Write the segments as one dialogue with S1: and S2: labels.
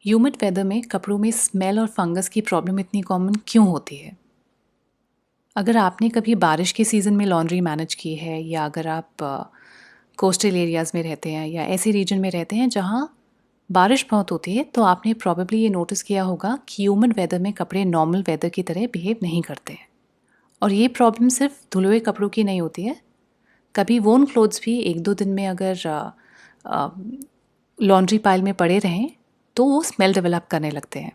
S1: Humid weather में कपड़ों में स्मेल और फंगस की प्रॉब्लम इतनी कॉमन क्यों होती है? अगर आपने कभी बारिश के सीज़न में लॉन्ड्री मैनेज की है या अगर आप कोस्टल एरियाज़ में रहते हैं या ऐसे रीजन में रहते हैं जहाँ बारिश बहुत होती है, तो आपने प्रॉबेबली ये नोटिस किया होगा कि ह्यूमिड वेदर में कपड़े नॉर्मल वेदर की तरह बिहेव नहीं करते हैं। और ये प्रॉब्लम सिर्फ धुले हुए कपड़ों की नहीं होती है। कभी वोन क्लोथ्स भी 1-2 दिन में अगर लॉन्ड्री पाइल में पड़े रहें तो वो स्मेल डेवलप करने लगते हैं।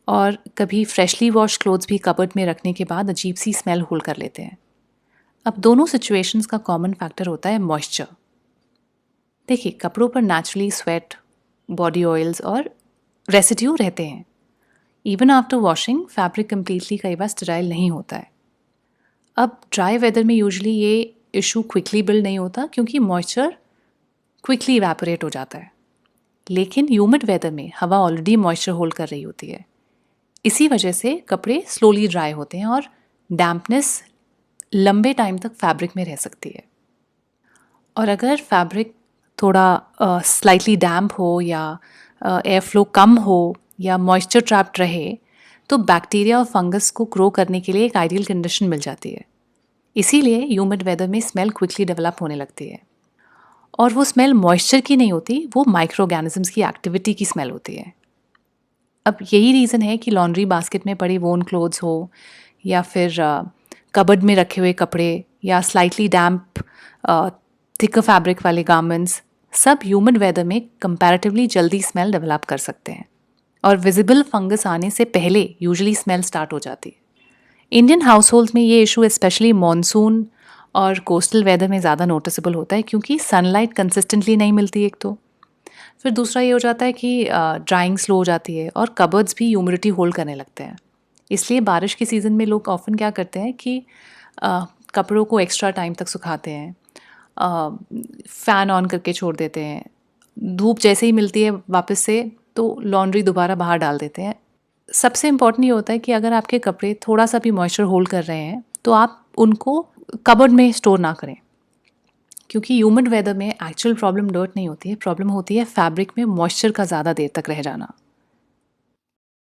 S1: और कभी फ्रेशली वॉश क्लोथ्स भी कबर्ड में रखने के बाद अजीब सी स्मेल होल्ड कर लेते हैं। अब दोनों सिचुएशंस का कॉमन फैक्टर होता है मॉइस्चर। देखिए, कपड़ों पर नेचुरली स्वेट, बॉडी ऑयल्स और रेसिड्यू रहते हैं। Even after washing fabric completely कई बार स्टेराइल नहीं होता है। अब ड्राई वेदर में यूजुअली ये इशू क्विकली बिल्ड नहीं होता क्योंकि मॉइस्चर क्विकली इवेपोरेट हो जाता है। लेकिन ह्यूमिड वेदर में हवा ऑलरेडी मॉइस्चर होल्ड कर रही होती है। इसी वजह से कपड़े स्लोली ड्राई होते हैं और डैम्पनेस लंबे टाइम तक फैब्रिक में रह सकती है। और अगर फैब्रिक थोड़ा स्लाइटली डैम्प हो या एयर फ्लो कम हो या मॉइस्चर ट्रैप्ड रहे तो बैक्टीरिया और फंगस को ग्रो करने के लिए एक आइडियल कंडीशन मिल जाती है। इसीलिए ह्यूमिड वेदर में स्मेल क्विकली डेवलप होने लगती है। और वो स्मेल मॉइस्चर की नहीं होती, वो माइक्रो ऑर्गेनिजम्स की एक्टिविटी की स्मेल होती है। अब यही रीज़न है कि लॉन्ड्री बास्केट में पड़े वोन क्लोथ्स हो या फिर कबर्ड में रखे हुए कपड़े या स्लाइटली डैम्प थिकर फैब्रिक वाले गारमेंट्स सब ह्यूमिड वेदर में कंपैरेटिवली जल्दी स्मेल डेवलप कर सकते हैं। और विजिबल फंगस आने से पहले यूजुअली स्मेल स्टार्ट हो जाती है। इंडियन हाउस होल्ड्स में ये इशू स्पेशली मॉनसून और कोस्टल वेदर में ज़्यादा नोटिसेबल होता है क्योंकि सनलाइट कंसिस्टेंटली नहीं मिलती एक तो। फिर दूसरा ये हो जाता है कि ड्राइंग स्लो हो जाती है और कबर्ड्स भी ह्यूमिडिटी होल्ड करने लगते हैं। इसलिए बारिश के सीज़न में लोग ऑफन क्या करते हैं कि कपड़ों को एक्स्ट्रा टाइम तक सुखाते हैं, फ़ैन ऑन करके छोड़ देते हैं। धूप जैसे ही मिलती है वापस से तो लॉन्ड्री दोबारा बाहर डाल देते हैं। सबसे इम्पॉर्टेंट ये होता है कि अगर आपके कपड़े थोड़ा सा भी मॉइस्चर होल्ड कर रहे हैं तो आप उनको कबर्ड में स्टोर ना करें, क्योंकि ह्यूमिड वेदर में एक्चुअल प्रॉब्लम डर्ट नहीं होती है, प्रॉब्लम होती है फैब्रिक में मॉइस्चर का ज़्यादा देर तक रह जाना।